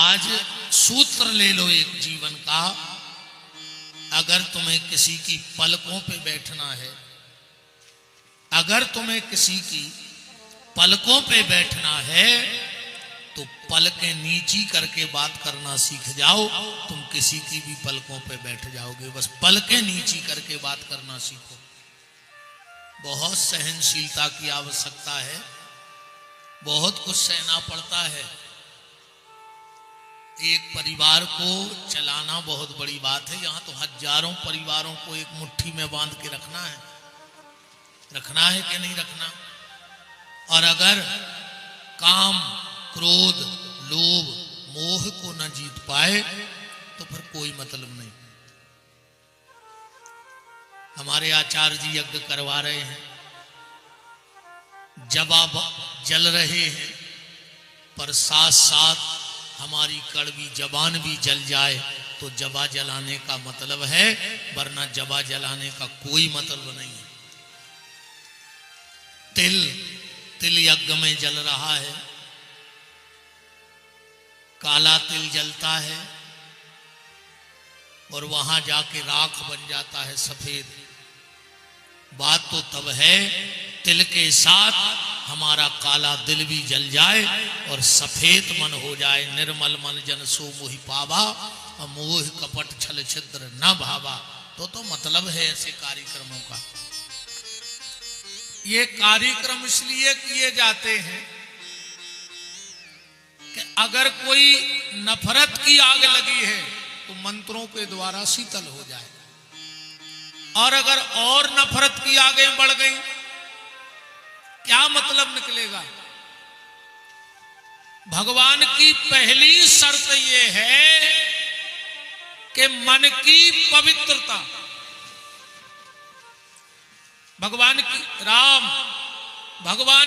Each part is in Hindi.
आज सूत्र ले लो एक जीवन का। अगर तुम्हें किसी की पलकों पे बैठना है, अगर तुम्हें किसी की पलकों पे बैठना है तो पलकें नीची करके बात करना सीख जाओ। तुम किसी की भी पलकों पे बैठ जाओगे। बस पलकें नीची करके बात करना सीखो। बहुत सहनशीलता की आवश्यकता है, बहुत कुछ सहना पड़ता है। एक परिवार को चलाना बहुत बड़ी बात है। यहाँ तो हजारों परिवारों को एक मुट्ठी में बांध के रखना है। रखना है कि नहीं रखना? और अगर काम, क्रोध, लोभ, मोह को न जीत पाए तो फिर कोई मतलब नहीं। हमारे आचार्य जी यज्ञ करवा रहे हैं, जबा जल रहे हैं, पर साथ साथ हमारी कड़वी जबान भी जल जाए तो जबा जलाने का मतलब है, वरना जबा जलाने का कोई मतलब नहीं है। तिल यज्ञ में जल रहा है, काला तिल जलता है और वहां जाके राख बन जाता है सफेद। बात तो तब है तिल के साथ हमारा काला दिल भी जल जाए और सफेद मन हो जाए। निर्मल मन जन सो मोहि पावा, और मोह कपट छल छिद्र न भावा। तो मतलब है ऐसे कार्यक्रमों का। ये कार्यक्रम इसलिए किए जाते हैं कि अगर कोई नफरत की आग लगी है तो मंत्रों के द्वारा शीतल हो जाए, और अगर और नफरत की आगें बढ़ गई, क्या मतलब निकलेगा? भगवान की पहली शर्त यह है कि मन की पवित्रता। भगवान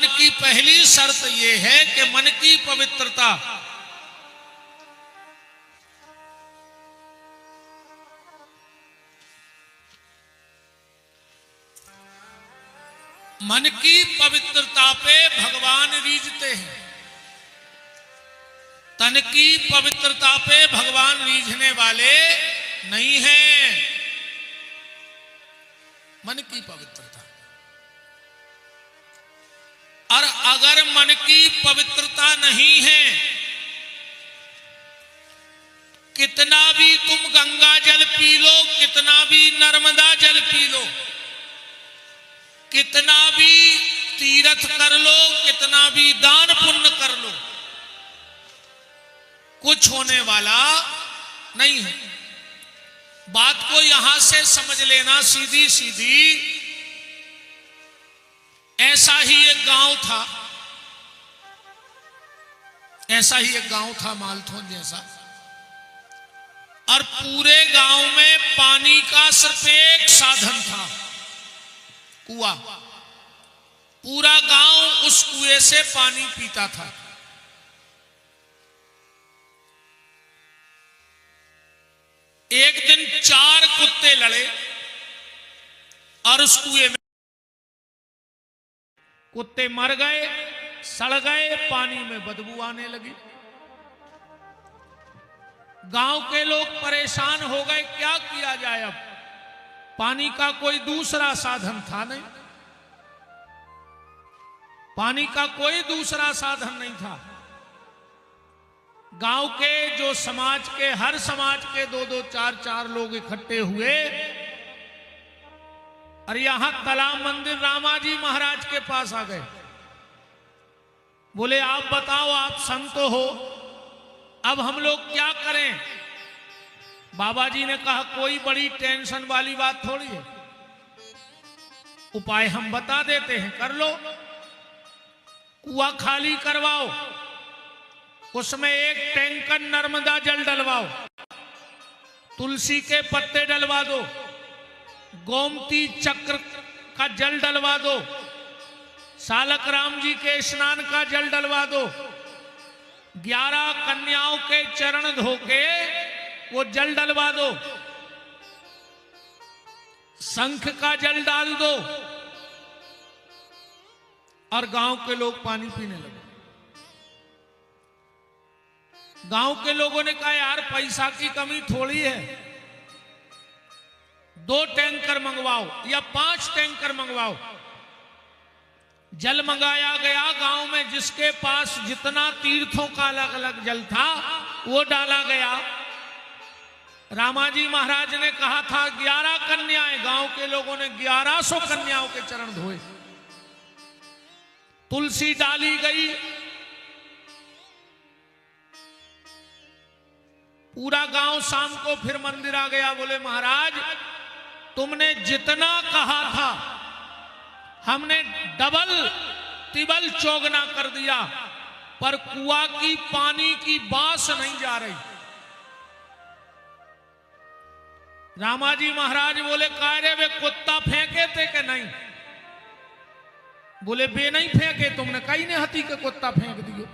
की पहली शर्त यह है कि मन की पवित्रता। मन की पवित्रता पे भगवान रीझते हैं, तन की पवित्रता पे भगवान रीझने वाले नहीं हैं। मन की पवित्रता। और अगर मन की पवित्रता नहीं है, कितना भी तुम गंगा जल पी लो, कितना भी नर्मदा जल पी लो, कितना भी तीर्थ कर लो, कितना भी दान पुण्य कर लो, कुछ होने वाला नहीं है। बात को यहां से समझ लेना सीधी सीधी। ऐसा ही एक गांव था, ऐसा ही एक गांव था मालथोन जैसा, और पूरे गांव में पानी का सिर्फ एक साधन था, कुआं। पूरा गांव उस कुएं से पानी पीता था। एक दिन 4 कुत्ते लड़े और उस कुएं में कुत्ते मर गए, सड़ गए, पानी में बदबू आने लगी। गांव के लोग परेशान हो गए, क्या किया जाए? अब पानी का कोई दूसरा साधन था नहीं, पानी का कोई दूसरा साधन नहीं था। गांव के जो समाज के, हर समाज के 2-2, 4-4 लोग इकट्ठे हुए और यहां तालाब मंदिर रामाजी महाराज के पास आ गए। बोले आप बताओ, आप संत हो, अब हम लोग क्या करें? बाबा जी ने कहा कोई बड़ी टेंशन वाली बात थोड़ी है, उपाय हम बता देते हैं, कर लो। कुआं खाली करवाओ, उसमें 1 टैंकर नर्मदा जल डलवाओ, तुलसी के पत्ते डलवा दो, गोमती चक्र का जल डलवा दो, सालक राम जी के स्नान का जल डलवा दो, 11 कन्याओं के चरण धोके वो जल डलवा दो, शंख का जल डाल दो, और गांव के लोग पानी पीने लगे। गांव के लोगों ने कहा यार पैसा की कमी थोड़ी है, 2 टैंकर मंगवाओ या 5 टैंकर मंगवाओ। जल मंगाया गया। गांव में जिसके पास जितना तीर्थों का अलग अलग जल था वो डाला गया। रामाजी महाराज ने कहा था 11 कन्याएं, गांव के लोगों ने 1100 कन्याओं के चरण धोए। तुलसी डाली गई। पूरा गांव शाम को फिर मंदिर आ गया। बोले महाराज तुमने जितना कहा था हमने डबल तिबल चौगना कर दिया, पर कुआं की पानी की बास नहीं जा रही। रामाजी महाराज बोले कायरे वे कुत्ता फेंके थे कि नहीं? बोले बे नहीं फेंके, तुमने कहीं ने हती के कुत्ता फेंक दियो।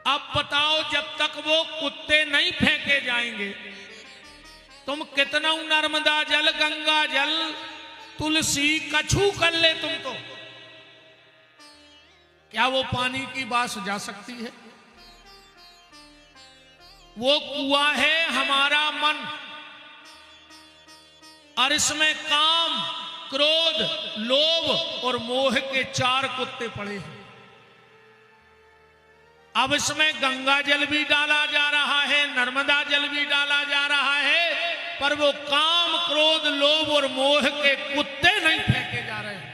अब बताओ जब तक वो कुत्ते नहीं फेंके जाएंगे तुम कितना नर्मदा जल, गंगा जल, तुलसी कछू कर ले तुम तो, क्या वो पानी की बास जा सकती है? वो कुआं है हमारा मन, और इसमें काम, क्रोध, लोभ और मोह के 4 कुत्ते पड़े हैं। अब इसमें गंगा जल भी डाला जा रहा है, नर्मदा जल भी डाला जा रहा है, पर वो काम, क्रोध, लोभ और मोह के कुत्ते नहीं फेंके जा रहे हैं।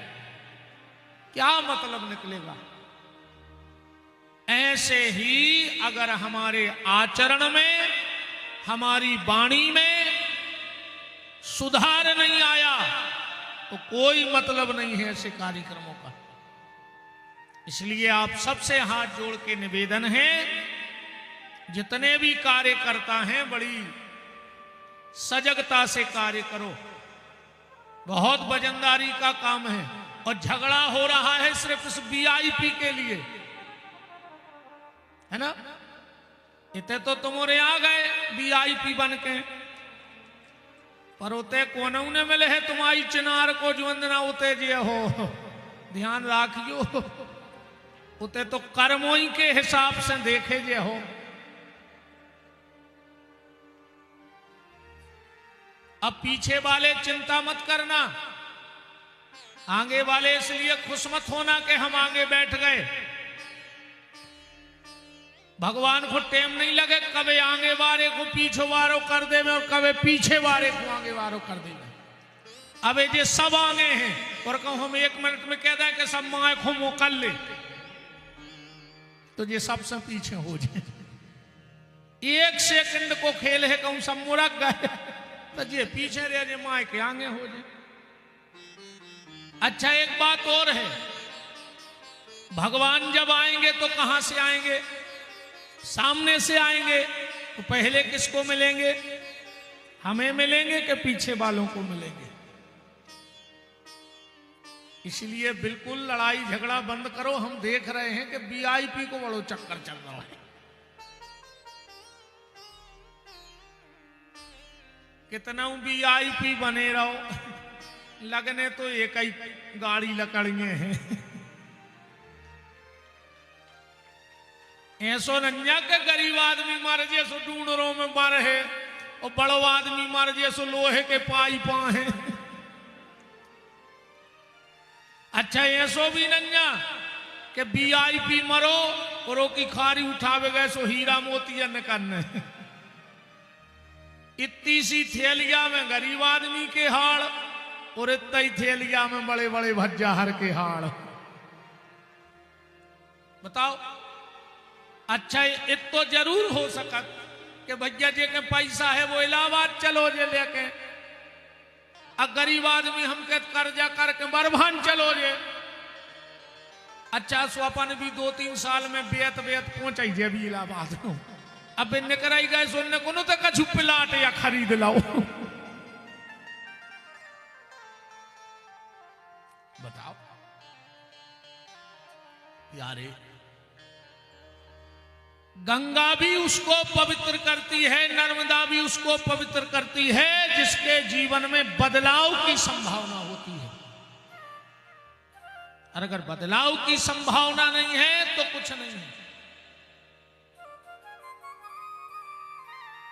क्या मतलब निकलेगा? ऐसे ही अगर हमारे आचरण में, हमारी वाणी में सुधार नहीं आया तो कोई मतलब नहीं है ऐसे कार्यक्रमों का। इसलिए आप सबसे हाथ जोड़ के निवेदन है, जितने भी कार्यकर्ता हैं बड़ी सजगता से कार्य करो। बहुत वजनदारी का काम है और झगड़ा हो रहा है सिर्फ इस वीआईपी के लिए, है ना? इतने तो तुम्हारे आ गए वीआईपी बन के, पर उते कोनऊ ने मिले है तुम्हारी चिनार को जुवंदना उते जे हो। ध्यान राखियो, उते तो कर्मों ही के हिसाब से देखे जे हो। अब पीछे वाले चिंता मत करना, आगे वाले इसलिए खुश मत होना कि हम आगे बैठ गए। भगवान को टेम नहीं लगे कभी आगे वाले को पीछे वारो कर दे और कभी पीछे वाले को आगे वारो कर दे। अब ये सब आगे हैं और कहूं हम 1 मिनट में कह दें कि सब माए को मोकल ले तो ये सबसे पीछे हो जाए। 1 सेकंड को खेल है कहूं सब मुड़क गए तो ये पीछे रह जाए, माए के आगे हो जाए। अच्छा एक बात और है, भगवान जब आएंगे तो कहां से आएंगे? सामने से आएंगे तो पहले किसको मिलेंगे? हमें मिलेंगे कि पीछे वालों को मिलेंगे? इसलिए बिल्कुल लड़ाई झगड़ा बंद करो। हम देख रहे हैं कि वीआईपी को बड़ो चक्कर चल रहा है। कितना वीआईपी बने रहो, लगने तो एक ही गाड़ी लकड़िए हैं। ऐसो नंजा के गरीब आदमी मर जे सो ढूंढरों में मर है और बड़ो आदमी मर जे सो लोहे के पाई पा है। अच्छा ऐसो भी नंजा के वीआईपी मरो और की खारी उठावे गए सो हीरा मोतिया निकलने। इतनी सी थैलिया में गरीब आदमी के हाड़ और इतना ही थैलिया में बड़े बड़े भज्जाहर के हाड़। बताओ। अच्छा इत तो जरूर हो सकत कि भैया जी के पैसा है वो इलाहाबाद चलो जे लेके, अब गरीब आदमी हमके कर्जा करके बरभान चलो जे। अच्छा स्वपन भी 2-3 साल में बेत पहुंचाई जे भी इलाहाबाद। अब निकराई गए सुनने को तो कछु प्लाट या खरीद लाओ। बताओ यारे, गंगा भी उसको पवित्र करती है, नर्मदा भी उसको पवित्र करती है जिसके जीवन में बदलाव की संभावना होती है। और अगर बदलाव की संभावना नहीं है तो कुछ नहीं है।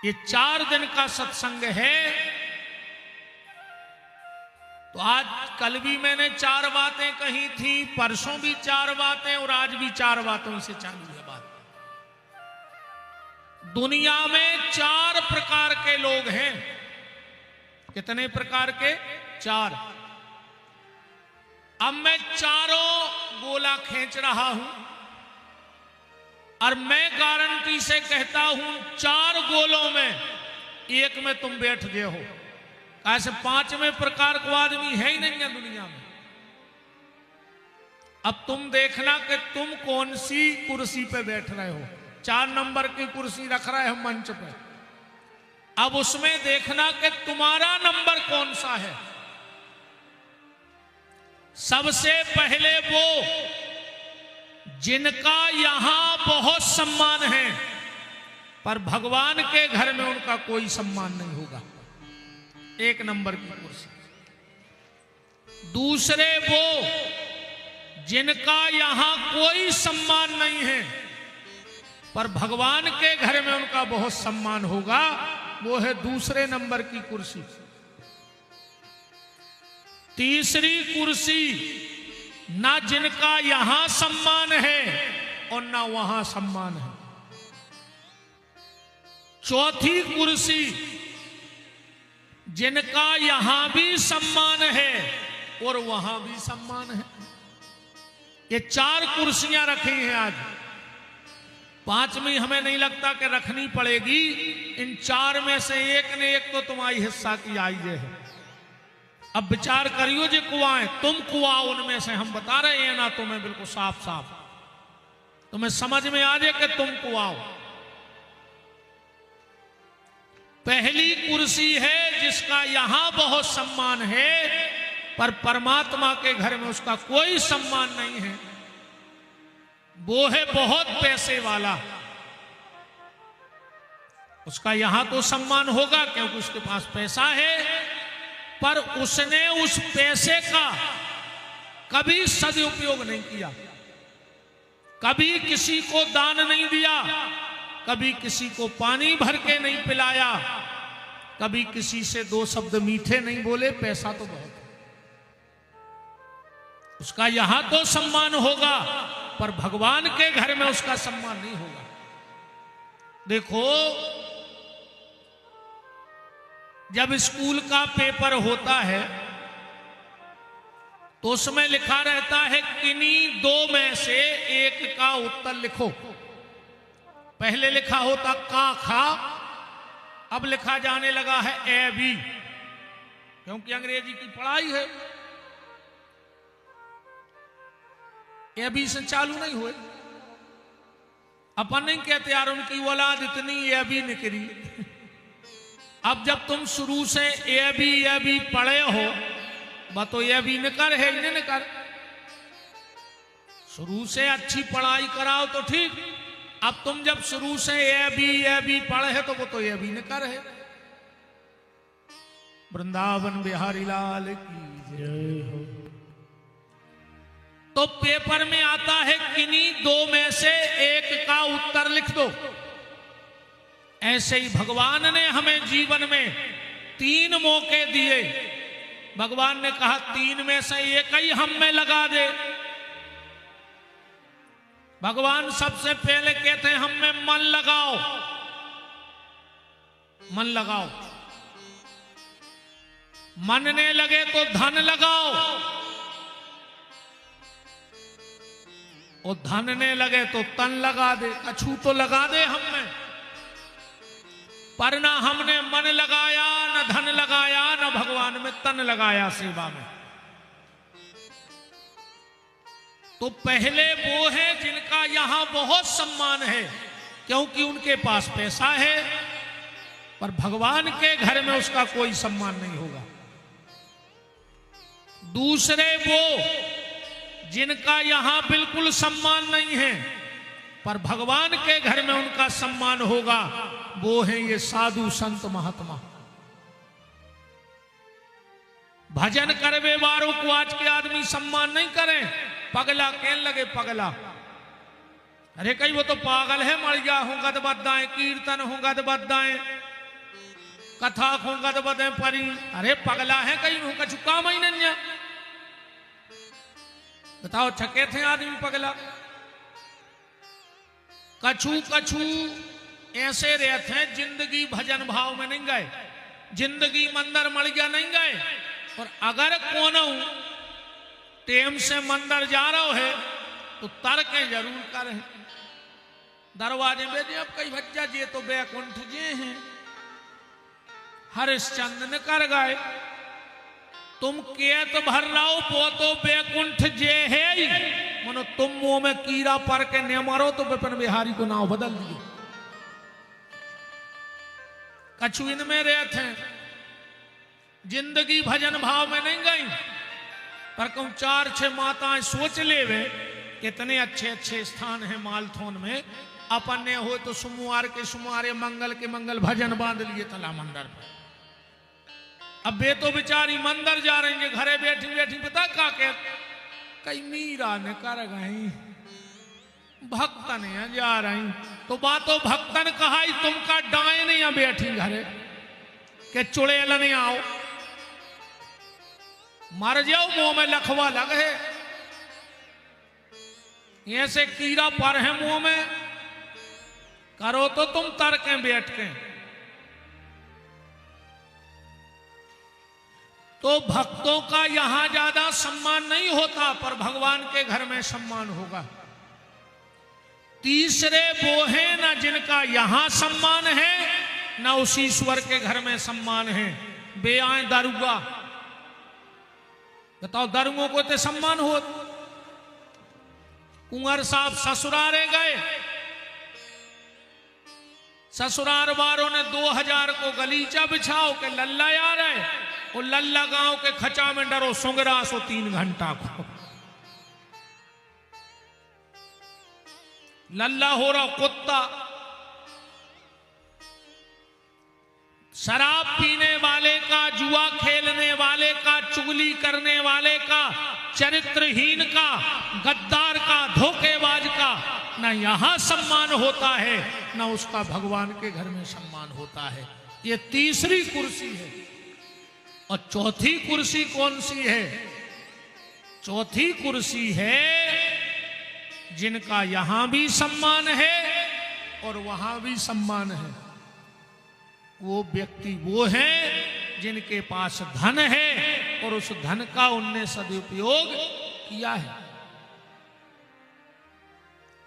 ये 4 दिन का सत्संग है। तो आज कल भी मैंने 4 बातें कही थी, परसों भी 4 बातें और आज भी 4 बातों से चालू है बात। दुनिया में 4 प्रकार के लोग हैं। कितने प्रकार के? 4। अब मैं चारों गोला खींच रहा हूं और मैं गारंटी से कहता हूं 4 गोलों में एक में तुम बैठ गए हो। ऐसे 5वें प्रकार को आदमी है ही नहीं है दुनिया में। अब तुम देखना कि तुम कौन सी कुर्सी पे बैठ रहे हो। 4 नंबर की कुर्सी रख रहे हो मंच पे। अब उसमें देखना कि तुम्हारा नंबर कौन सा है। सबसे पहले वो जिनका यहां बहुत सम्मान है पर भगवान के घर में उनका कोई सम्मान नहीं होगा, 1 नंबर की कुर्सी। दूसरे वो जिनका यहां कोई सम्मान नहीं है पर भगवान के घर में उनका बहुत सम्मान होगा, वो है दूसरे नंबर की कुर्सी। तीसरी कुर्सी ना जिनका यहां सम्मान है और ना वहां सम्मान है। चौथी कुर्सी जिनका यहां भी सम्मान है और वहां भी सम्मान है। ये 4 कुर्सियां रखी हैं आज। 5वीं हमें नहीं लगता कि रखनी पड़ेगी। इन 4 में से एक ने एक तो तुम्हारी हिस्सा की आई है। अब विचार करियो जो कुआं तुम कुआं उनमें से हम बता रहे हैं ना तुम्हें बिल्कुल साफ साफ, तुम्हें समझ में आ जाए कि तुम कुआं। पहली कुर्सी है जिसका यहां बहुत सम्मान है पर परमात्मा के घर में उसका कोई सम्मान नहीं है। वो है बहुत पैसे वाला। उसका यहां तो सम्मान होगा क्योंकि उसके पास पैसा है, पर उसने उस पैसे का कभी सदुपयोग नहीं किया, कभी किसी को दान नहीं दिया, कभी किसी को पानी भर के नहीं पिलाया, कभी किसी से 2 शब्द मीठे नहीं बोले। पैसा तो बहुत है। उसका यहां तो सम्मान होगा पर भगवान के घर में उसका सम्मान नहीं होगा। देखो, जब स्कूल का पेपर होता है तो उसमें लिखा रहता है किन्हीं 2 में से एक का उत्तर लिखो। पहले लिखा होता का खा, अब लिखा जाने लगा है ए बी, क्योंकि अंग्रेजी की पढ़ाई है। ए बी से चालू नहीं हुए। अपन नहीं कहते यार उनकी औलाद इतनी ए बी निकली। अब जब तुम शुरू से ए बी पढ़े हो, तो ए बी निकर है, इन्हें निकर। शुरू से अच्छी पढ़ाई कराओ तो ठीक। अब तुम जब शुरू से ए बी पढ़े है तो वो तो ए बी निकर है। वृंदावन बिहारी लाल की जय हो। तो पेपर में आता है किन्हीं 2 में से एक का उत्तर लिख दो। ऐसे ही भगवान ने हमें जीवन में 3 मौके दिए। भगवान ने कहा 3 में से एक ही हम में लगा दे। भगवान सबसे पहले कहते हैं हम में मन लगाओ, मन लगाओ। मन ने लगे तो धन लगाओ और धन ने लगे तो तन लगा दे। अछू तो लगा दे हम में, पर ना हमने मन लगाया, न धन लगाया, न भगवान में तन लगाया सेवा में। तो पहले वो है जिनका यहां बहुत सम्मान है क्योंकि उनके पास पैसा है, पर भगवान के घर में उसका कोई सम्मान नहीं होगा। दूसरे वो जिनका यहां बिल्कुल सम्मान नहीं है पर भगवान के घर में उनका सम्मान होगा, वो है ये साधु संत महात्मा। भजन करवे वारों को आज के आदमी सम्मान नहीं करें। पगला कहने लगे पगला। अरे कहीं वो तो पागल है, मर गया हूं गद बद्दाएं, कीर्तन हूं गद बद्दाएं, कथा खो गद बदे परी। अरे पगला है कहीं हूं कछु काम ही नहीं। बताओ छके थे आदमी पगला। कछु कछु ऐसे रहते हैं जिंदगी भजन भाव में नहीं गए, जिंदगी मंदिर मर गया नहीं गए। और अगर कोनो टेम से मंदिर जा रहा है तो तर्कें जरूर करें। दरवाजे में जे अब कई बच्चा जे तो बैकुंठ जे हैं, हरिश्चंद्र ने कर गए। तुम केत भर रहो पो तो बैकुंठ जे है ही। मनो तुम मुंह में कीड़ा पर के न मारो तो विपिन बिहारी को नाव बदल दिए। कछु इनमें रहते हैं जिंदगी भजन भाव में नहीं गई। पर कहूं 4-6 माताएं सोच ले वे कितने अच्छे अच्छे स्थान हैं मालथोन में। अपन ने हो तो सोमवार के सोमवार, मंगल के मंगल भजन बांध लिए तला मंदिर पर। अब वे तो बेचारी मंदिर जा रही है, घरे बैठी बैठी पता का के कई मीरा ने कर गई भक्तन जा रही। तो बातो भक्तन कहा तुमका डाय नहीं बैठी घरे के चुड़ैल नहीं आओ मर जाओ मुंह में लखवा लग है। ऐसे कीड़ा पर है मुंह में, करो तो तुम तर्के बैठ के। तो भक्तों का यहां ज्यादा सम्मान नहीं होता, पर भगवान के घर में सम्मान होगा। तीसरे वो हैं ना जिनका यहां सम्मान है ना उस ईश्वर के घर में सम्मान है। बे आए दारुगा, बताओ दारुओं को तो सम्मान हो। कुंवर साहब ससुरारे गए, ससुरार वालों ने 2000 को गलीचा बिछाओ के लल्ला आ रहे। और लल्ला गांव के खचा में डरो सुंगरा सो 3 घंटा को। लल्ला हो रहा कुत्ता। शराब पीने वाले का, जुआ खेलने वाले का, चुगली करने वाले का, चरित्रहीन का, गद्दार का, धोखेबाज का ना यहां सम्मान होता है ना उसका भगवान के घर में सम्मान होता है। ये तीसरी कुर्सी है। और चौथी कुर्सी कौन सी है? चौथी कुर्सी है जिनका यहां भी सम्मान है और वहां भी सम्मान है। वो व्यक्ति वो है जिनके पास धन है और उस धन का उनने सदुपयोग किया है,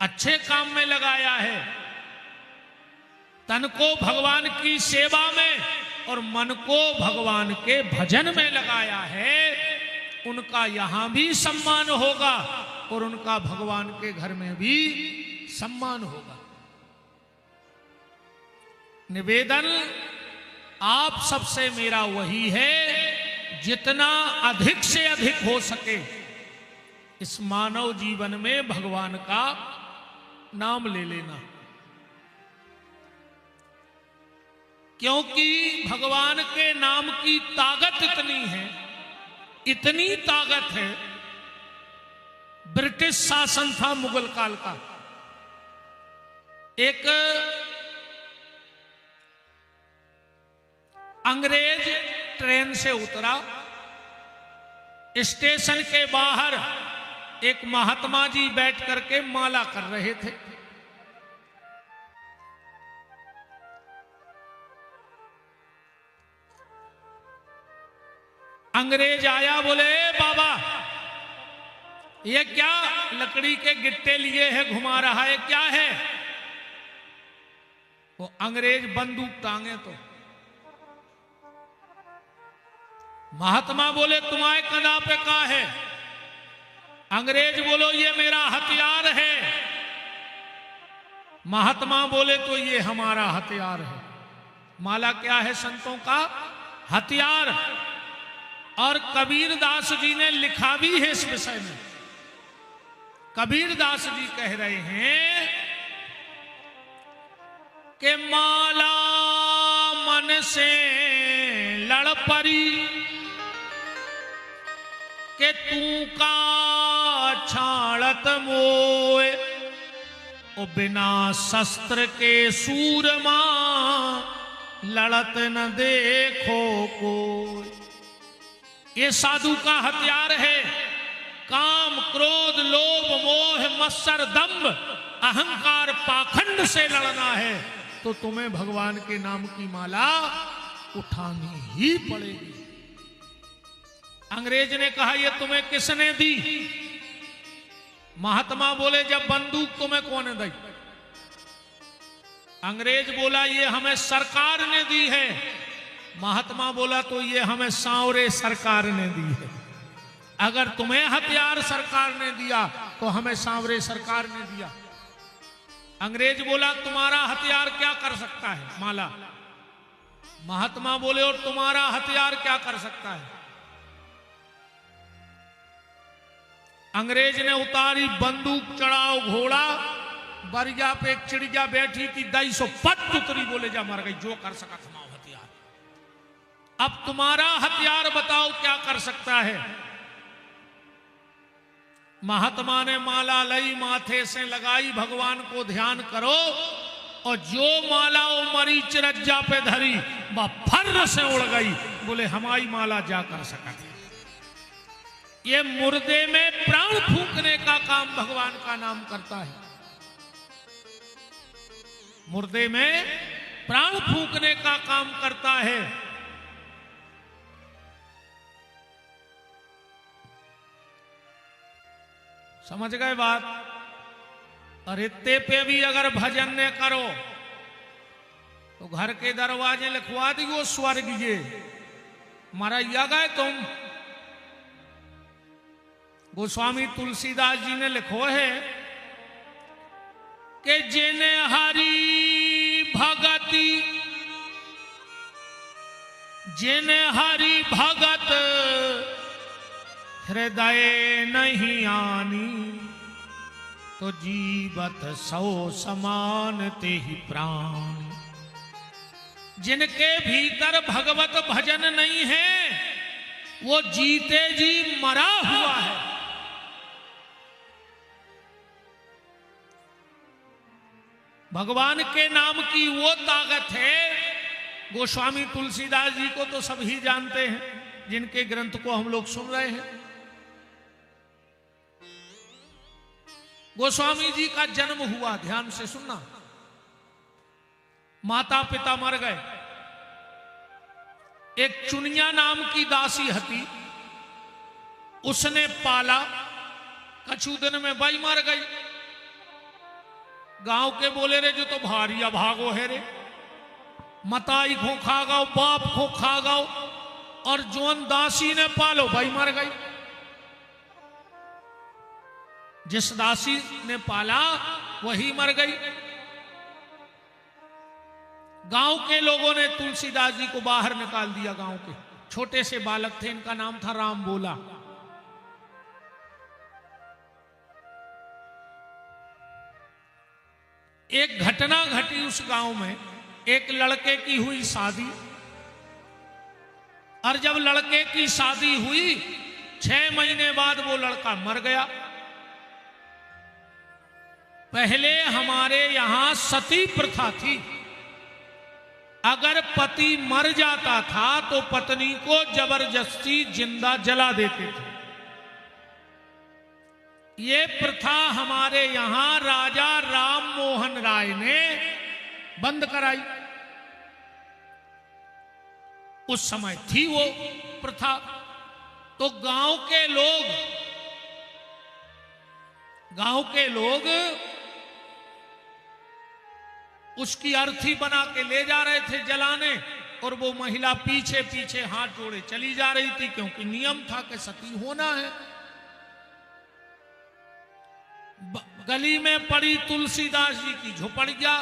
अच्छे काम में लगाया है। तन को भगवान की सेवा में और मन को भगवान के भजन में लगाया है। उनका यहां भी सम्मान होगा और उनका भगवान के घर में भी सम्मान होगा। निवेदन आप सबसे मेरा वही है, जितना अधिक से अधिक हो सके इस मानव जीवन में भगवान का नाम ले लेना। क्योंकि भगवान के नाम की ताकत इतनी है, इतनी ताकत है। ब्रिटिश शासन था मुगल काल का। एक अंग्रेज ट्रेन से उतरा, स्टेशन के बाहर एक महात्मा जी बैठ करके माला कर रहे थे। अंग्रेज आया, बोले बाबा ये क्या लकड़ी के गिट्टे लिए है, घुमा रहा है, क्या है? वो अंग्रेज बंदूक टांगे तो महात्मा बोले तुम्हारे कदा पे का है? अंग्रेज बोलो ये मेरा हथियार है। महात्मा बोले तो ये हमारा हथियार है। माला क्या है? संतों का हथियार। और कबीरदास जी ने लिखा भी है इस विषय में। कबीरदास जी कह रहे हैं कि माला मन से लड़ परी के तू का छाड़त मोए, ओ बिना शस्त्र के सूरमा लड़त न देखो कोई। ये साधु का हथियार है। काम, क्रोध, लोभ, मोह, मत्सर, दंभ, अहंकार, पाखंड से लड़ना है तो तुम्हें भगवान के नाम की माला उठानी ही पड़ेगी। अंग्रेज ने कहा ये तुम्हें किसने दी? महात्मा बोले जब बंदूक तुम्हें कौन दी? अंग्रेज बोला ये हमें सरकार ने दी है। महात्मा बोला तो ये हमें सांवरे सरकार ने दी है। अगर तुम्हें हथियार सरकार ने दिया तो हमें सांवरे सरकार ने दिया। अंग्रेज बोला तुम्हारा हथियार क्या कर सकता है? माला। महात्मा बोले और तुम्हारा हथियार क्या कर सकता है? अंग्रेज ने उतारी बंदूक, चढ़ाओ घोड़ा, बरिया पे एक चिड़िया बैठी थी, 250 पत उतरी, बोले जा मर गई, जो कर सका थमाओ हथियार। अब तुम्हारा हथियार बताओ क्या कर सकता है? महात्मा ने माला लई, माथे से लगाई, भगवान को ध्यान करो, और जो माला वो मरीच रज्जा पे धरी वह फर्र से उड़ गई। बोले हमारी माला जा कर सका। ये मुर्दे में प्राण फूंकने का काम भगवान का नाम करता है। मुर्दे में प्राण फूंकने का काम करता है। समझ गए बात? और इतने पे भी अगर भजन ने करो तो घर के दरवाजे लिखवा दियो स्वर्ग ये मरैया गए तुम। गोस्वामी तुलसीदास जी ने लिखो है कि जिने हरि भगति, जिने हरि भगत हृदय नहीं आनी, तो जीवत सौ समान ते ही प्राण। जिनके भीतर भगवत भजन नहीं है वो जीते जी मरा हुआ है। भगवान के नाम की वो ताकत है। गोस्वामी तुलसीदास जी को तो सभी जानते हैं जिनके ग्रंथ को हम लोग सुन रहे हैं। गोस्वामी जी का जन्म हुआ, ध्यान से सुनना, माता पिता मर गए। एक चुनिया नाम की दासी हती, उसने पाला, कछु दिन में बाई मर गई। गांव के बोले रे जो तो भारी अभागो है रे, मताई खो खा गाओ, बाप खो खा गाओ, और जोन दासी ने पालो भाई मर गई। जिस दासी ने पाला वही मर गई। गांव के लोगों ने तुलसीदास जी को बाहर निकाल दिया। गांव के छोटे से बालक थे, इनका नाम था राम बोला। एक घटना घटी उस गांव में। एक लड़के की हुई शादी, और जब लड़के की शादी हुई 6 महीने बाद वो लड़का मर गया। पहले हमारे यहां सती प्रथा थी। अगर पति मर जाता था तो पत्नी को जबरदस्ती जिंदा जला देते थे। ये प्रथा हमारे यहां राजा राम मोहन राय ने बंद कराई। उस समय थी वो प्रथा। तो गांव के लोग उसकी अर्थी बना के ले जा रहे थे जलाने, और वो महिला पीछे पीछे हाथ जोड़े चली जा रही थी, क्योंकि नियम था कि सती होना है। गली में पड़ी तुलसीदास जी की झोपड़िया।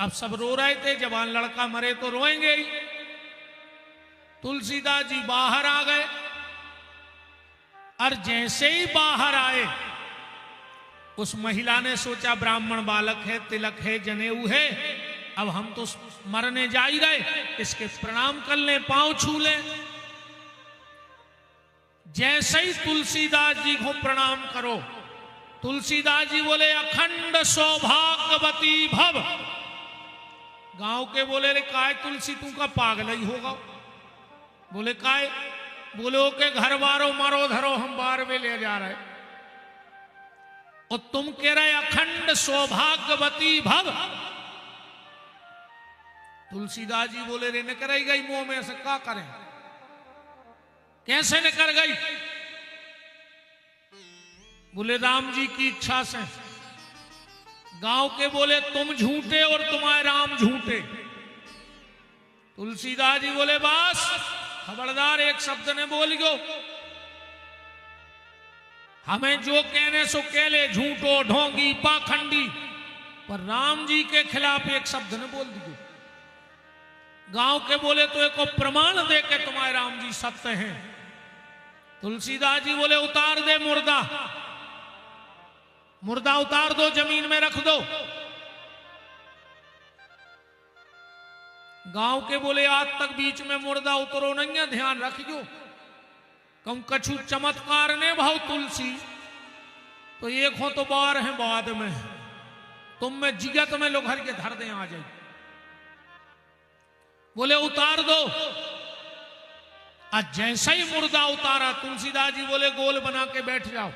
अब सब रो रहे थे, जवान लड़का मरे तो रोएंगे ही। तुलसीदास जी बाहर आ गए, और जैसे ही बाहर आए उस महिला ने सोचा ब्राह्मण बालक है, तिलक है, जनेऊ है, अब हम तो मरने जा ही गए, इसके प्रणाम कर लें, पांव छू लें। जैसे ही तुलसीदास जी को प्रणाम करो, तुलसीदास जी बोले अखंड सौभाग्यवती भव, गांव के बोले रे काय तुलसी तू का पागल ही होगा। बोले काय? बोले ओके घर बारो मारो धरो हम बार में ले जा रहे और तुम कह रहे अखंड सौभाग्यवती भव। तुलसीदास जी बोले रे निकल गई मुंह में से क्या करें, कैसे निकल गई? बोले राम जी की इच्छा से। गांव के बोले तुम झूठे और तुम्हारे राम झूठे। तुलसीदास जी बोले बस खबरदार, एक शब्द ने बोल गो, हमें जो कहने सो कह ले, झूठो ढोंगी पाखंडी, पर राम जी के खिलाफ एक शब्द ने बोल दियो। गांव के बोले तो एक प्रमाण दे के तुम्हारे राम जी सत्य हैं। तुलसीदास जी बोले उतार दे मुर्दा, मुर्दा उतार दो, जमीन में रख दो। गांव के बोले आज तक बीच में मुर्दा उतरो नहीं है, ध्यान रखियो, कम कछु चमत्कार ने भाव तुलसी तो एक हो तो बार है बाद में, तुम में जिगत में लोग हर के धर दे आ जाए। बोले उतार दो। आज जैसा ही मुर्दा उतारा, तुलसीदास जी बोले गोल बना के बैठ जाओ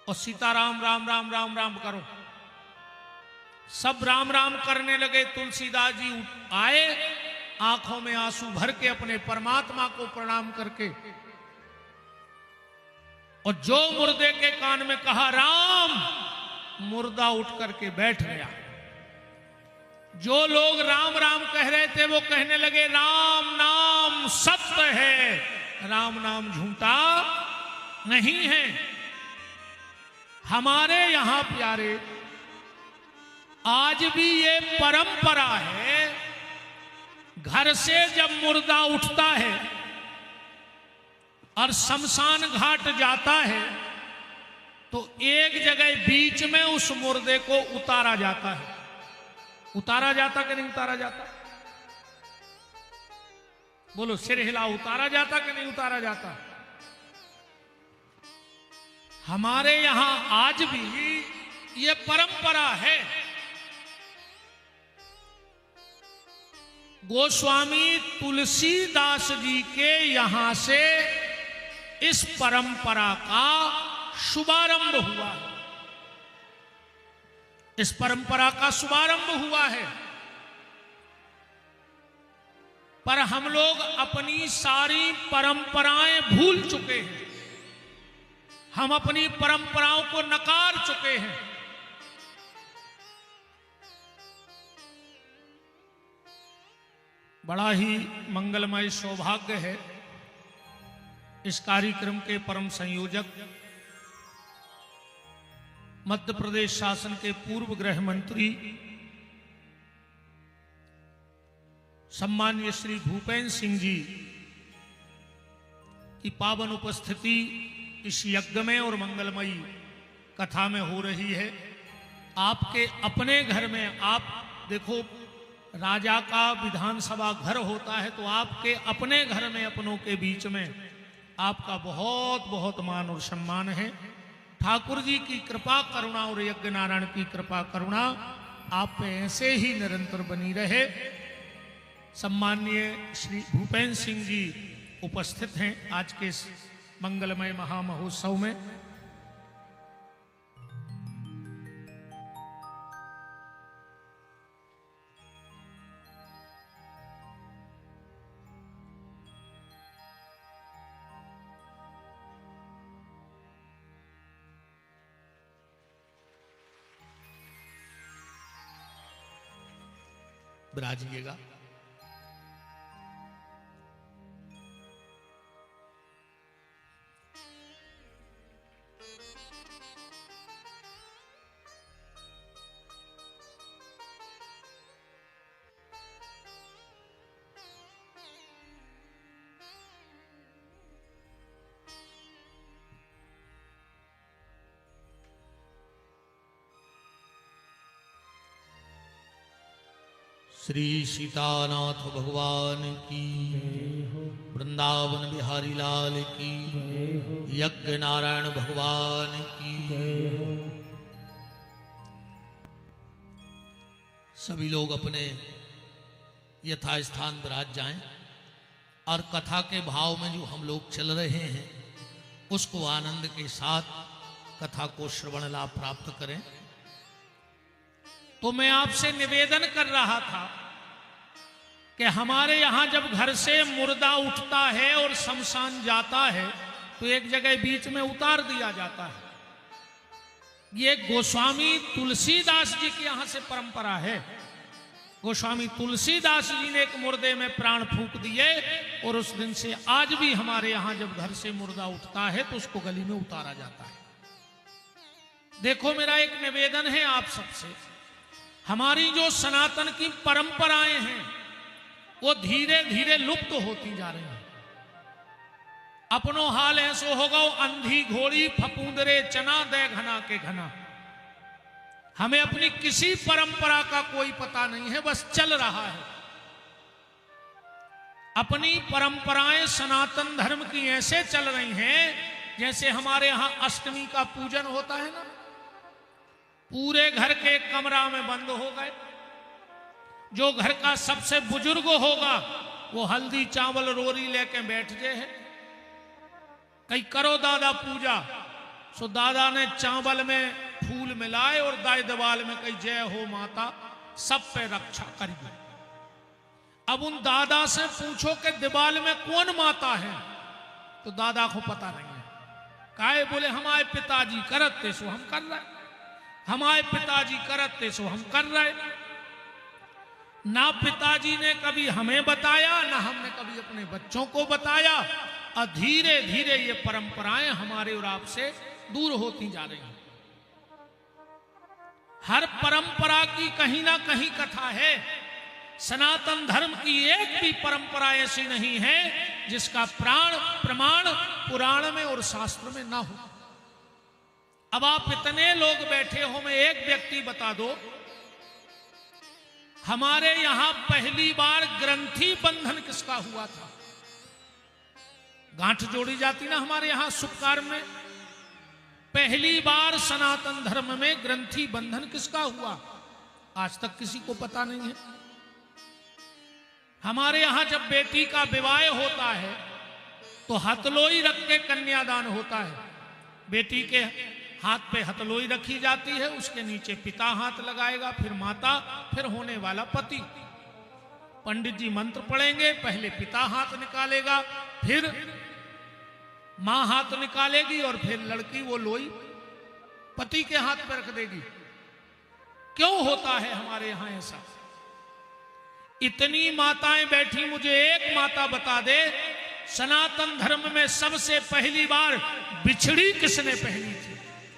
और सीताराम राम राम राम राम करो। सब राम राम करने लगे। तुलसीदास जी आए, आंखों में आंसू भर के अपने परमात्मा को प्रणाम करके, और जो मुर्दे के कान में कहा राम, मुर्दा उठ करके बैठ गया। जो लोग राम राम कह रहे थे वो कहने लगे राम नाम सत्य है, राम नाम झूठा नहीं है। हमारे यहां प्यारे आज भी ये परंपरा है, घर से जब मुर्दा उठता है और शमशान घाट जाता है तो एक जगह बीच में उस मुर्दे को उतारा जाता है। उतारा जाता कि नहीं उतारा जाता? बोलो सिर हिला, उतारा जाता कि नहीं उतारा जाता? हमारे यहां आज भी ये परंपरा है। गोस्वामी तुलसीदास जी के यहां से इस परंपरा का शुभारंभ हुआ है। इस परंपरा का शुभारंभ हुआ है, पर हम लोग अपनी सारी परंपराएं भूल चुके हैं। हम अपनी परंपराओं को नकार चुके हैं। बड़ा ही मंगलमय सौभाग्य है इस कार्यक्रम के परम संयोजक मध्य प्रदेश शासन के पूर्व गृह मंत्री सम्माननीय श्री भूपेंद्र सिंह जी की पावन उपस्थिति इस यज्ञ में और मंगलमयी कथा में हो रही है। आपके अपने घर में, आप देखो राजा का विधानसभा घर होता है तो आपके अपने घर में अपनों के बीच में आपका बहुत बहुत मान और सम्मान है। ठाकुर जी की कृपा करुणा और यज्ञ नारायण की कृपा करुणा आप पे ऐसे ही निरंतर बनी रहे। सम्माननीय श्री भूपेंद्र सिंह जी उपस्थित हैं आज के इस मंगलमय महामहोत्सव में। विराजिएगा। श्री सीतानाथ भगवान की, वृंदावन बिहारी लाल की, यज्ञ नारायण भगवान की। सभी लोग अपने यथास्थान विराज जाएं और कथा के भाव में जो हम लोग चल रहे हैं उसको आनंद के साथ कथा को श्रवण लाभ प्राप्त करें। तो मैं आपसे निवेदन कर रहा था कि हमारे यहां जब घर से मुर्दा उठता है और शमशान जाता है तो एक जगह बीच में उतार दिया जाता है। ये गोस्वामी तुलसीदास जी की यहां से परंपरा है। गोस्वामी तुलसीदास जी ने एक मुर्दे में प्राण फूंक दिए और उस दिन से आज भी हमारे यहां जब घर से मुर्दा उठता है तो उसको गली में उतारा जाता है। देखो, मेरा एक निवेदन है आप सबसे, हमारी जो सनातन की परंपराएं हैं वो धीरे धीरे लुप्त होती जा रही हैं। अपनो हाल ऐसो होगा अंधी घोड़ी फपूंदरे चना दे घना के घना। हमें अपनी किसी परंपरा का कोई पता नहीं है, बस चल रहा है। अपनी परंपराएं सनातन धर्म की ऐसे चल रही हैं जैसे हमारे यहां अष्टमी का पूजन होता है ना, पूरे घर के कमरा में बंद हो गए। जो घर का सबसे बुजुर्ग होगा वो हल्दी चावल रोरी लेके बैठ जाए है, कहीं करो दादा पूजा। सो दादा ने चावल में फूल मिलाए और दाई दीवाल में कही जय हो माता, सब पे रक्षा करिए। अब उन दादा से पूछो कि दीवाल में कौन माता है, तो दादा को पता नहीं है। काहे? बोले हमारे पिताजी करते सो हम कर रहे, हमारे पिताजी करते सो हम कर रहे। ना पिताजी ने कभी हमें बताया, ना हमने कभी अपने बच्चों को बताया, और धीरे धीरे ये परंपराएं हमारे और आपसे दूर होती जा रही हैं। हर परंपरा की कहीं ना कहीं कथा है। सनातन धर्म की एक भी परंपरा ऐसी नहीं है जिसका प्रमाण पुराण में और शास्त्र में ना हो। अब आप इतने लोग बैठे हो, मैं एक व्यक्ति बता दो, हमारे यहां पहली बार ग्रंथि बंधन किसका हुआ था? गांठ जोड़ी जाती ना हमारे यहां शुभ कार्य में, पहली बार सनातन धर्म में ग्रंथि बंधन किसका हुआ? आज तक किसी को पता नहीं है। हमारे यहां जब बेटी का विवाह होता है तो हथलोई रख के कन्यादान होता है। बेटी के हाथ पे हथलोई रखी जाती है, उसके नीचे पिता हाथ लगाएगा, फिर माता, फिर होने वाला पति। पंडित जी मंत्र पढ़ेंगे, पहले पिता हाथ निकालेगा, फिर मां हाथ निकालेगी और फिर लड़की वो लोई पति के हाथ पे रख देगी। क्यों होता है हमारे यहां ऐसा? इतनी माताएं बैठी, मुझे एक माता बता दे, सनातन धर्म में सबसे पहली बार बिछड़ी किसने पहनी थी?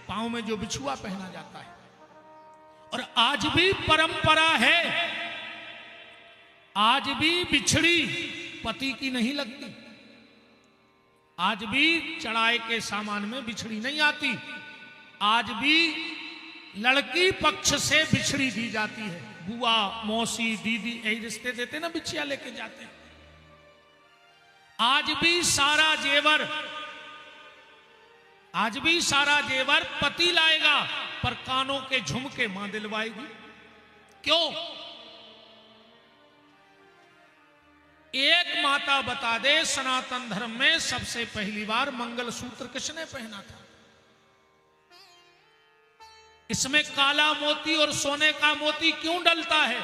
पांव में जो बिछुआ पहना जाता है। और आज भी परंपरा है, आज भी बिछड़ी पति की नहीं लगती, आज भी चढ़ाए के सामान में बिछड़ी नहीं आती, आज भी लड़की पक्ष से बिछड़ी दी जाती है। बुआ, मौसी, दीदी यही रिश्ते देते ना, बिछिया लेके जाते हैं। आज भी सारा जेवर पति लाएगा, पर कानों के झुमके मां दिलवाएगी। क्यों? एक माता बता दे, सनातन धर्म में सबसे पहली बार मंगलसूत्र किसने पहना था? इसमें काला मोती और सोने का मोती क्यों डलता है?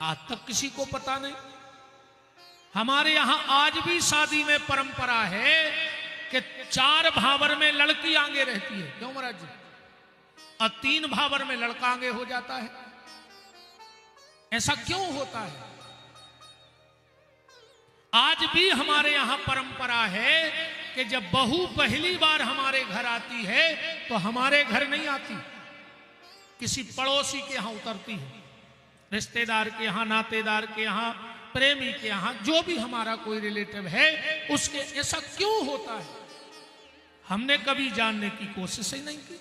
आज तक किसी को पता नहीं। हमारे यहां आज भी शादी में परंपरा है कि 4 भावर में लड़की आगे रहती है। क्यों महाराज जी? और 3 भावर में लड़का आगे हो जाता है। ऐसा क्यों होता है? आज भी हमारे यहां परंपरा है कि जब बहू पहली बार हमारे घर आती है तो हमारे घर नहीं आती, किसी पड़ोसी के यहां उतरती है, रिश्तेदार के यहां, नातेदार के यहां, प्रेमी के यहां, जो भी हमारा कोई रिलेटिव है उसके। ऐसा क्यों होता है? हमने कभी जानने की कोशिश ही नहीं की।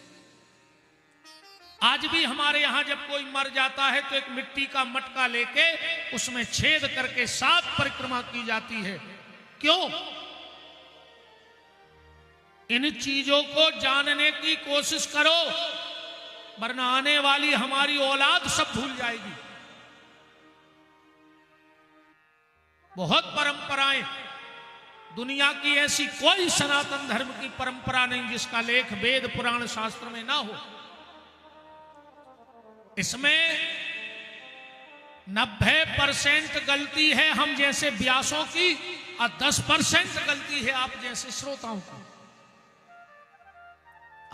आज भी हमारे यहां जब कोई मर जाता है तो एक मिट्टी का मटका लेके उसमें छेद करके 7 परिक्रमा की जाती है। क्यों? इन चीजों को जानने की कोशिश करो। वरना आने वाली हमारी औलाद सब भूल जाएगी। बहुत परंपराएं, दुनिया की ऐसी कोई सनातन धर्म की परंपरा नहीं जिसका लेख वेद पुराण शास्त्र में ना हो। इसमें 90% गलती है हम जैसे व्यासों की और 10% गलती है आप जैसे श्रोताओं की।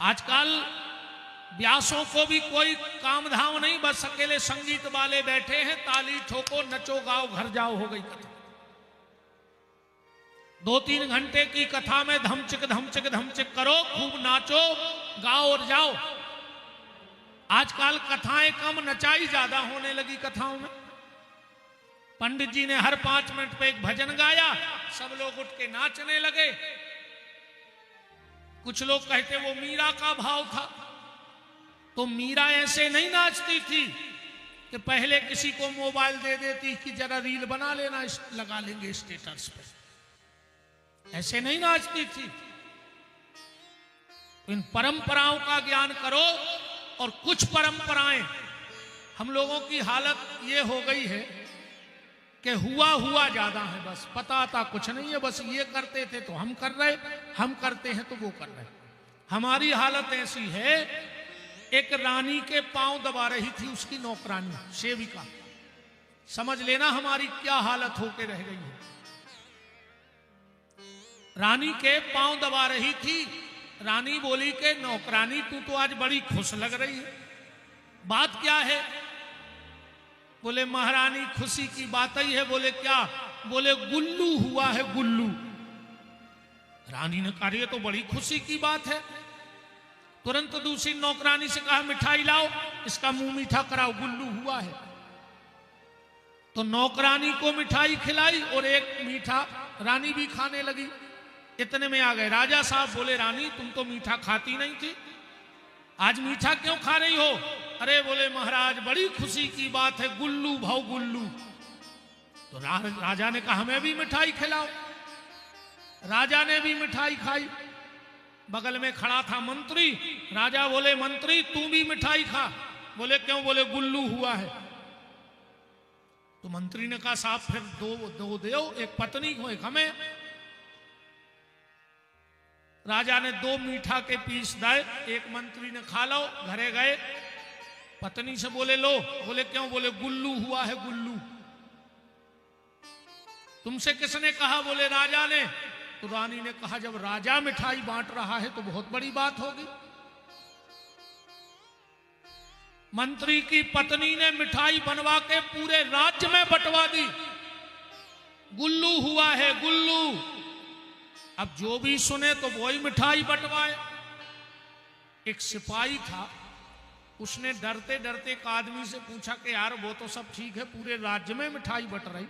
आजकल व्यासों को भी कोई काम धाम नहीं, बस अकेले संगीत वाले बैठे हैं, ताली ठोको नचो गाओ घर जाओ, हो गई कथा। 2-3 घंटे की कथा में धमचिक धमचिक धमचिक करो, खूब नाचो गाओ और जाओ। आजकल कथाएं कम, नचाई ज्यादा होने लगी कथाओं में। पंडित जी ने हर 5 मिनट पे एक भजन गाया, सब लोग उठ के नाचने लगे। कुछ लोग कहते वो मीरा का भाव था, तो मीरा ऐसे नहीं नाचती थी कि पहले किसी को मोबाइल दे देती कि जरा रील बना लेना, लगा लेंगे स्टेटस पे, ऐसे नहीं नाचती थी। इन परंपराओं का ज्ञान करो। और कुछ परंपराएं, हम लोगों की हालत ये हो गई है कि हुआ ज्यादा है, बस पता आता कुछ नहीं है। बस ये करते थे तो हम कर रहे, हम करते हैं तो वो कर रहे। हमारी हालत ऐसी है, एक रानी के पांव दबा रही थी उसकी नौकरानी सेविका, समझ लेना हमारी क्या हालत होके रह गई है। रानी के पांव दबा रही थी, रानी बोली कि नौकरानी तू तो आज बड़ी खुश लग रही है, बात क्या है? बोले महारानी खुशी की बात ही है। बोले क्या? बोले गुल्लू हुआ है, गुल्लू। रानी ने कहा ये तो बड़ी खुशी की बात है। तुरंत दूसरी नौकरानी से कहा मिठाई लाओ, इसका मुंह मीठा कराओ, गुल्लू हुआ है। तो नौकरानी को मिठाई खिलाई और एक मीठा रानी भी खाने लगी। इतने में आ गए राजा साहब, बोले रानी तुम तो मीठा खाती नहीं थी, आज मीठा क्यों खा रही हो? अरे बोले महाराज बड़ी खुशी की बात है, गुल्लू भाव गुल्लू। तो राजा ने कहा हमें भी मिठाई खिलाओ। राजा ने भी मिठाई खाई। बगल में खड़ा था मंत्री। राजा बोले मंत्री तू भी मिठाई खा। बोले क्यों? बोले गुल्लू हुआ है। तो मंत्री ने कहा साहब फिर दो दो, एक पत्नी को एक हमें। राजा ने 2 मीठा के पीस दाए, एक मंत्री ने खा लो। घरे गए, पत्नी से बोले लो। बोले क्यों? बोले गुल्लू हुआ है, गुल्लू। तुमसे किसने कहा? बोले राजा ने। तो रानी ने कहा जब राजा मिठाई बांट रहा है तो बहुत बड़ी बात होगी। मंत्री की पत्नी ने मिठाई बनवा के पूरे राज्य में बंटवा दी, गुल्लू हुआ है, गुल्लू। अब जो भी सुने तो वही मिठाई बंटवाए। एक सिपाही था, उसने डरते डरते एक आदमी से पूछा कि यार वो तो सब ठीक है, पूरे राज्य में मिठाई बंट रही,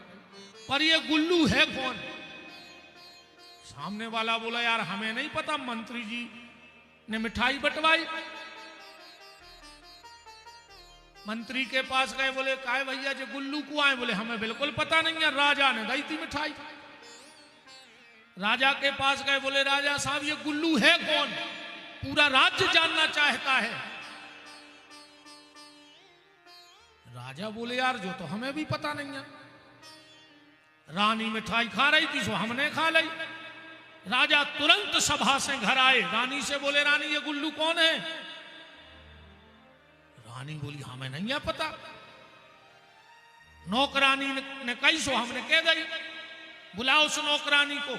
पर ये गुल्लू है कौन? सामने वाला बोला यार हमें नहीं पता, मंत्री जी ने मिठाई बंटवाई। मंत्री के पास गए, बोले काय भैया जो गुल्लू को आए? बोले हमें बिल्कुल पता नहीं है, राजा ने दी थी मिठाई। राजा के पास गए, बोले राजा साहब ये गुल्लू है कौन? पूरा राज्य जानना चाहता है। राजा बोले यार जो तो हमें भी पता नहीं है, रानी मिठाई खा रही थी सो हमने खा ली। राजा तुरंत सभा से घर आए, रानी से बोले रानी ये गुल्लू कौन है? रानी बोली हमें नहीं है पता। नौकरानी ने कही सो हमने कह दी, बुलाओ उस नौकरानी को।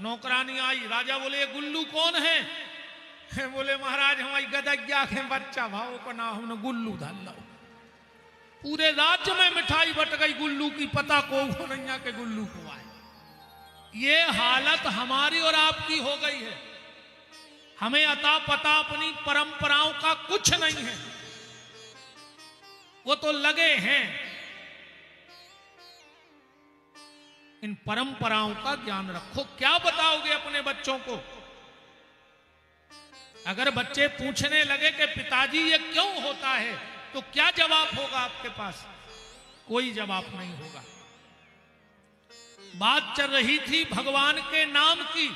नौकरानी आई, राजा बोले ये गुल्लू कौन है? बोले महाराज हमारी गदग्या के बच्चा भाव को ना हमने गुल्लू धर लो। पूरे राज्य में मिठाई बट गई गुल्लू की, पता को नहीं है कि गुल्लू को आए। ये हालत हमारी और आपकी हो गई है। हमें अता पता अपनी परंपराओं का कुछ नहीं है, वो तो लगे हैं। इन परंपराओं का ज्ञान रखो। क्या बताओगे अपने बच्चों को? अगर बच्चे पूछने लगे कि पिताजी ये क्यों होता है, तो क्या जवाब होगा आपके पास? कोई जवाब नहीं होगा। बात चल रही थी भगवान के नाम की,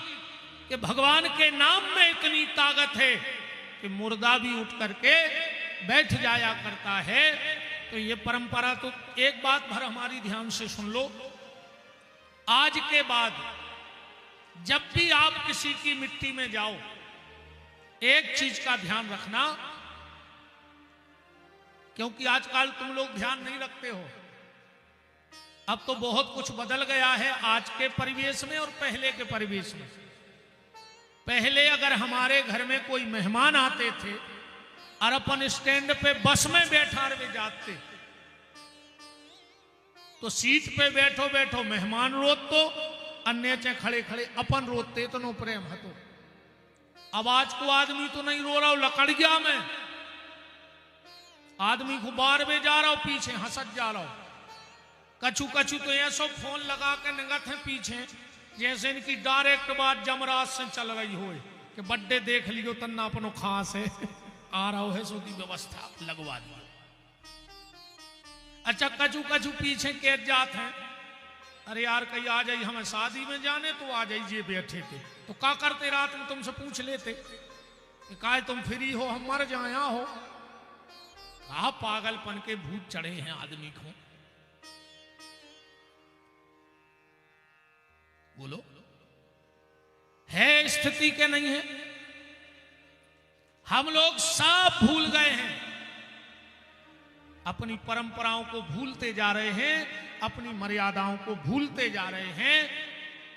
कि भगवान के नाम में इतनी ताकत है कि मुर्दा भी उठ करके बैठ जाया करता है। तो ये परंपरा, तो एक बात भर हमारी ध्यान से सुन लो, आज के बाद जब भी आप किसी की मिट्टी में जाओ, एक चीज का ध्यान रखना, क्योंकि आजकल तुम लोग ध्यान नहीं रखते हो। अब तो बहुत कुछ बदल गया है आज के परिवेश में और पहले के परिवेश में। पहले अगर हमारे घर में कोई मेहमान आते थे और अपन स्टैंड पे बस में बैठा रहे जाते, तो सीट पे बैठो बैठो मेहमान रोत तो अन्य चे खड़े खड़े अपन रोते तो नो प्रेम हतो। अब आज को आदमी तो नहीं रो रहा, लकड़ गया मैं, आदमी को बार में जा रहा हूं, पीछे हंसत जा रहा हूं। कछु कछु तो ऐसा फोन लगा के निगत है पीछे, जैसे इनकी डायरेक्ट बात जमराज से चल रही हो कि बर्थडे देख लियो तन्ना अपनो खास है आ रहा है, सो की व्यवस्था लगवा दी। अच्छा, कछु कछु पीछे कैद जात हैं, अरे यार कहीं आ जाइए, हमें शादी में जाने तो आ जाइए, बैठे थे तो क्या करते, रात में तुमसे पूछ लेते कि काहे तुम फ्री हो, हम मर जाया हो। कहा पागलपन के भूत चढ़े हैं आदमी को। बोलो, है स्थिति के नहीं है? हम लोग सब भूल गए हैं, अपनी परंपराओं को भूलते जा रहे हैं, अपनी मर्यादाओं को भूलते जा रहे हैं।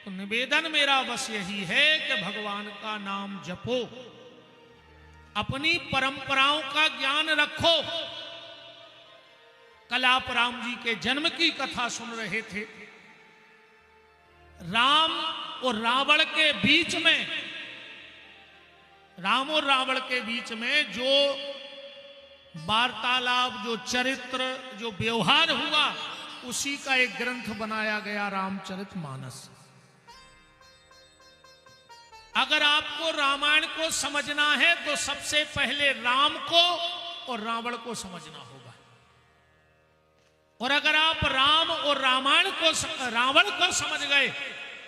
तो निवेदन मेरा बस यही है कि भगवान का नाम जपो, अपनी परंपराओं का ज्ञान रखो। कल आप राम जी के जन्म की कथा सुन रहे थे। राम और रावण के बीच में, राम और रावण के बीच में जो वार्तालाप, जो चरित्र, जो व्यवहार हुआ, उसी का एक ग्रंथ बनाया गया, रामचरितमानस। अगर आपको रामायण को समझना है तो सबसे पहले राम को और रावण को समझना होगा। और अगर आप राम और रामायण को, रावण को समझ गए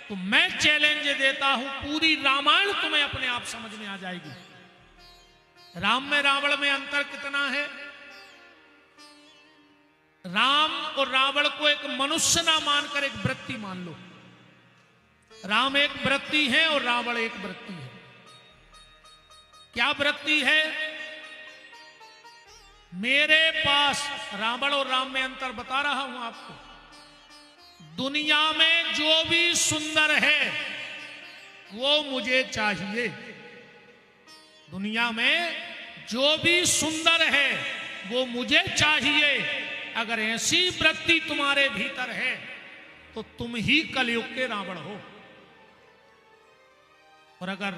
तो मैं चैलेंज देता हूं, पूरी रामायण तुम्हें अपने आप समझ में आ जाएगी। राम में रावण में अंतर कितना है? राम और रावण को एक मनुष्य ना मानकर एक वृत्ति मान लो। राम एक वृत्ति है और रावण एक वृत्ति है। क्या वृत्ति है? मेरे पास, रावण और राम में अंतर बता रहा हूं आपको, दुनिया में जो भी सुंदर है वो मुझे चाहिए। दुनिया में जो भी सुंदर है वो मुझे चाहिए। अगर ऐसी वृत्ति तुम्हारे भीतर है तो तुम ही कलयुग के रावण हो। और अगर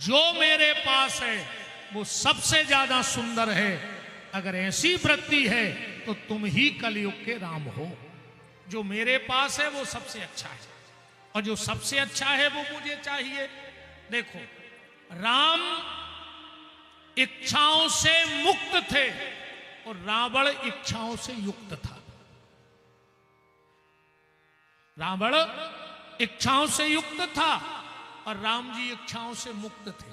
जो मेरे पास है वो सबसे ज्यादा सुंदर है, अगर ऐसी वृत्ति है तो तुम ही कलयुग के राम हो। जो मेरे पास है वो सबसे अच्छा है और जो सबसे अच्छा है वो मुझे चाहिए। देखो, राम इच्छाओं से मुक्त थे और रावण इच्छाओं से युक्त था। रावण इच्छाओं से युक्त था और राम जी इच्छाओं से मुक्त थे।